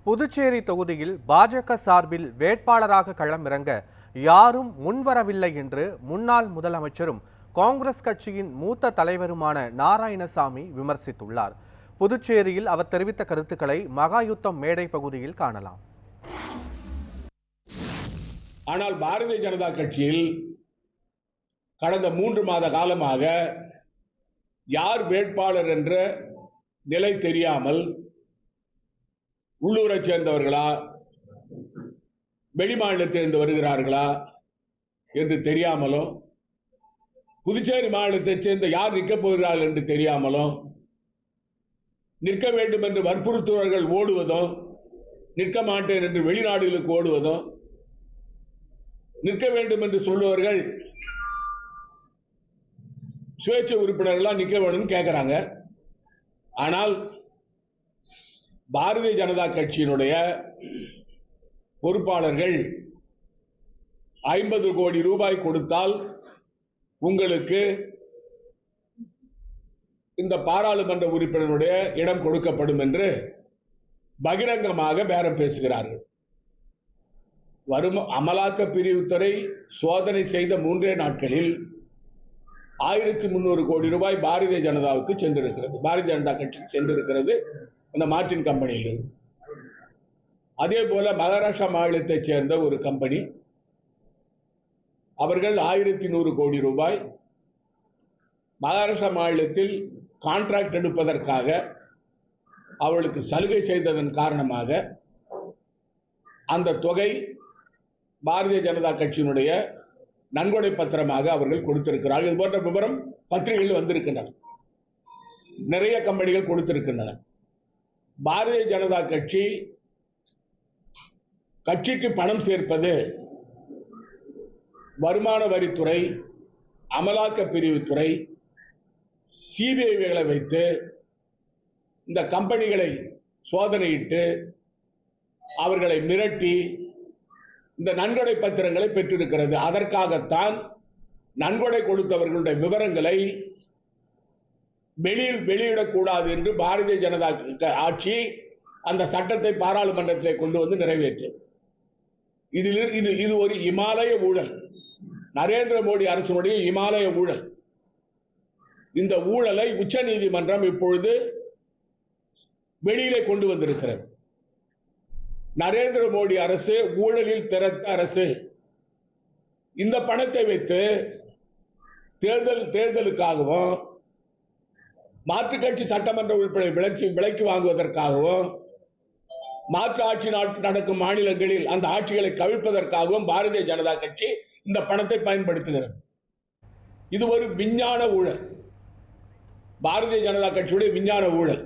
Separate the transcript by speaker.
Speaker 1: புதுச்சேரி தொகுதியில் பாஜக சார்பில் வேட்பாளராக களமிறங்க யாரும் முன்வரவில்லை என்று முன்னாள் முதலமைச்சரும் காங்கிரஸ் கட்சியின் மூத்த தலைவருமான நாராயணசாமி விமர்சித்துள்ளார். புதுச்சேரியில் அவர் தெரிவித்த கருத்துக்களை மகாயுத்தம் மேடை பகுதியில் காணலாம்.
Speaker 2: ஆனால் பாரதிய ஜனதா கட்சியில் கடந்த 3 மாத காலமாக யார் வேட்பாளர் என்ற நிலை தெரியாமல், உள்ளூரை சேர்ந்தவர்களா வெளிமாநிலத்திலிருந்து வருகிறார்களா என்று தெரியாமலும், புதுச்சேரி மாநிலத்தைச் சேர்ந்த யார் நிற்கப் போகிறார்கள் என்று தெரியாமலும், நிற்க வேண்டும் என்று வற்புறுத்துவர்கள் ஓடுவதும், நிற்க மாட்டேன் என்று வெளிநாடுகளுக்கு ஓடுவதும், நிற்க வேண்டும் என்று சொல்லுவர்கள் சுயேட்சை உறுப்பினர்களா நிற்க வேண்டும் கேட்கிறாங்க. ஆனால் பாரதிய ஜனதா கட்சியினுடைய பொறுப்பாளர்கள் 50 கோடி ரூபாய் கொடுத்தால் உங்களுக்கு இந்த பாராளுமன்ற உறுப்பினருடைய இடம் கொடுக்கப்படும் என்று பகிரங்கமாக பேரம் பேசுகிறார்கள். அமலாக்க பிரிவுத்துறை சோதனை செய்த 3 நாட்களில் 1300 கோடி ரூபாய் பாரதிய ஜனதாவுக்கு சென்றிருக்கிறது, பாரதிய ஜனதா கட்சிக்கு சென்றிருக்கிறது அந்த மார்டின் கம்பெனியில். அதே போல மகாராஷ்டிரா மாநிலத்தைச் சேர்ந்த ஒரு கம்பெனி, அவர்கள் 1100 கோடி ரூபாய் மகாராஷ்டிரா மாநிலத்தில் கான்ட்ராக்ட் எடுப்பதற்காக அவர்களுக்கு சலுகை செய்ததன் காரணமாக அந்த தொகை பாரதிய ஜனதா கட்சியினுடைய நன்கொடை பத்திரமாக அவர்கள் கொடுத்திருக்கிறார்கள். இது போன்ற விவரம் பத்திரிகைகள் வந்திருக்கின்றன. நிறைய கம்பெனிகள் கொடுத்திருக்கின்றன. பாரதிய ஜனதா கட்சிக்கு பணம் சேர்ப்பது வருமான வரித்துறை, அமலாக்க பிரிவுத்துறை, சிபிஐகளை வைத்து இந்த கம்பெனிகளை சோதனையிட்டு அவர்களை மிரட்டி இந்த நன்கொடை பத்திரங்களை பெற்றிருக்கிறது. அதற்காகத்தான் நன்கொடை கொடுத்தவர்களுடைய விவரங்களை வெளியிடக்கூடாது என்று பாரதிய ஜனதா ஆட்சி அந்த சட்டத்தை பாராளுமன்றத்திலே கொண்டு வந்து நிறைவேற்றியது. இது ஒரு இமாலய ஊழல், நரேந்திர மோடி அரசினுடைய இமாலய ஊழல். இந்த ஊழலை உச்ச நீதிமன்றம் இப்பொழுது வெளியிலே கொண்டு வந்திருக்கிறது. நரேந்திர மோடி அரசு ஊழலில் திறத்த அரசு. இந்த பணத்தை வைத்து தேர்தலுக்காகவும், மாற்றுக் கட்சி சட்டமன்ற உறுப்பினரை விலைக்கு வாங்குவதற்காகவும், மாற்று ஆட்சி நடக்கும் மாநிலங்களில் அந்த ஆட்சிகளை கவிழ்ப்பதற்காகவும் பாரதிய ஜனதா கட்சி இந்த பணத்தை பயன்படுத்துகிறது. இது ஒரு விஞ்ஞான ஊழல், பாரதிய ஜனதா கட்சியுடைய விஞ்ஞான ஊழல்.